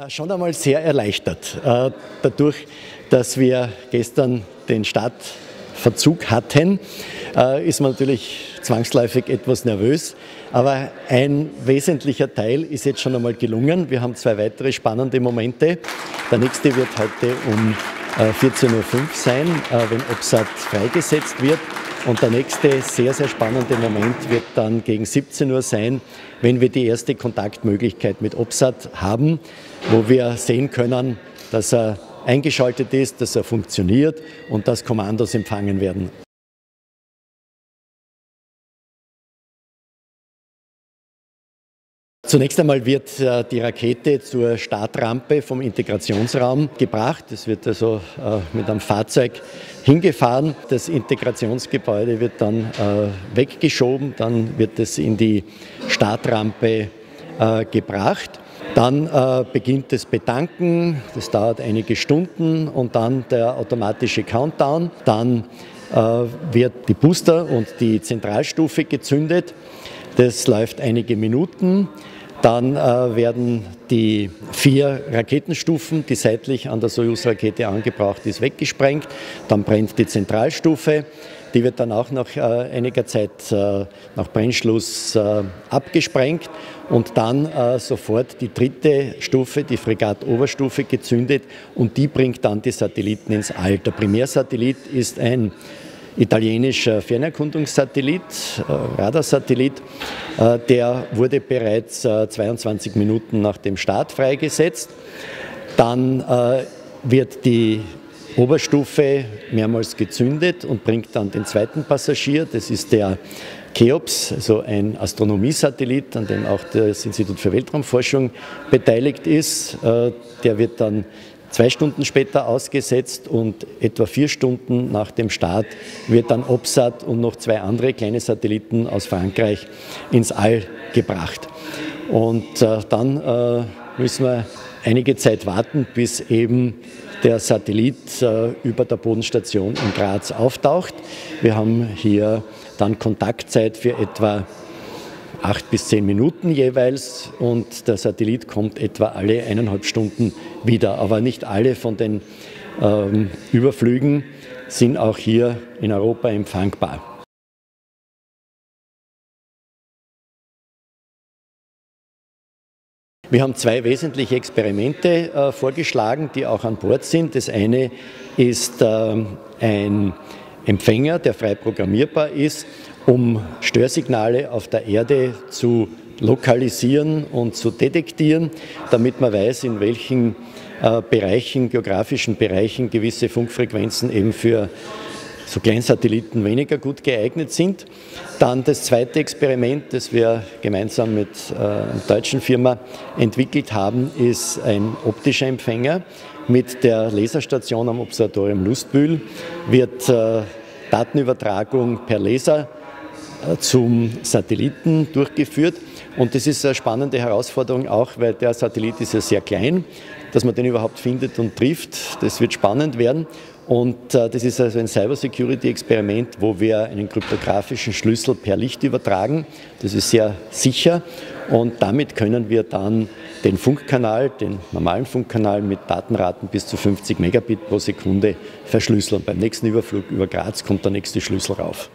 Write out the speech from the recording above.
Schon einmal sehr erleichtert. Dadurch, dass wir gestern den Startverzug hatten, ist man natürlich zwangsläufig etwas nervös. Aber ein wesentlicher Teil ist jetzt schon einmal gelungen. Wir haben 2 weitere spannende Momente. Der nächste wird heute um 14:05 Uhr sein, wenn OBSAT freigesetzt wird. Und der nächste sehr, sehr spannende Moment wird dann gegen 17 Uhr sein, wenn wir die erste Kontaktmöglichkeit mit OBSAT haben, wo wir sehen können, dass er eingeschaltet ist, dass er funktioniert und dass Kommandos empfangen werden. Zunächst einmal wird die Rakete zur Startrampe vom Integrationsraum gebracht. Es wird also mit einem Fahrzeug hingefahren. Das Integrationsgebäude wird dann weggeschoben, dann wird es in die Startrampe gebracht. Dann beginnt das Betanken, das dauert einige Stunden und dann der automatische Countdown. Dann wird die Booster und die Zentralstufe gezündet. Das läuft einige Minuten. Dann werden die 4 Raketenstufen, die seitlich an der Sojus-Rakete angebracht ist, weggesprengt. Dann brennt die Zentralstufe. Die wird dann auch nach einiger Zeit nach Brennschluss abgesprengt und dann sofort die 3. Stufe, die Fregatt-Oberstufe, gezündet und die bringt dann die Satelliten ins All. Der Primärsatellit ist ein italienischer Fernerkundungssatellit, Radarsatellit, der wurde bereits 22 Minuten nach dem Start freigesetzt. Dann wird die Oberstufe mehrmals gezündet und bringt dann den 2. Passagier, das ist der Cheops, also ein Astronomiesatellit, an dem auch das Institut für Weltraumforschung beteiligt ist. Der wird dann 2 Stunden später ausgesetzt und etwa 4 Stunden nach dem Start wird dann OBSAT und noch 2 andere kleine Satelliten aus Frankreich ins All gebracht. Und dann müssen wir einige Zeit warten, bis eben der Satellit über der Bodenstation in Graz auftaucht. Wir haben hier dann Kontaktzeit für etwa 8 bis 10 Minuten jeweils und der Satellit kommt etwa alle 1,5 Stunden wieder. Aber nicht alle von den Überflügen sind auch hier in Europa empfangbar. Wir haben 2 wesentliche Experimente vorgeschlagen, die auch an Bord sind. Das eine ist ein Empfänger, der frei programmierbar ist, um Störsignale auf der Erde zu lokalisieren und zu detektieren, damit man weiß, in welchen geografischen Bereichen gewisse Funkfrequenzen eben für so Kleinsatelliten weniger gut geeignet sind. Dann das zweite Experiment, das wir gemeinsam mit einer deutschen Firma entwickelt haben, ist ein optischer Empfänger. Mit der Laserstation am Observatorium Lustbühl wird Datenübertragung per Laser zum Satelliten durchgeführt. Und das ist eine spannende Herausforderung auch, weil der Satellit ist ja sehr klein, dass man den überhaupt findet und trifft. Das wird spannend werden. Und das ist also ein Cybersecurity-Experiment, wo wir einen kryptografischen Schlüssel per Licht übertragen. Das ist sehr sicher und damit können wir dann den Funkkanal, den normalen Funkkanal mit Datenraten bis zu 50 Megabit pro Sekunde verschlüsseln. Beim nächsten Überflug über Graz kommt der nächste Schlüssel rauf.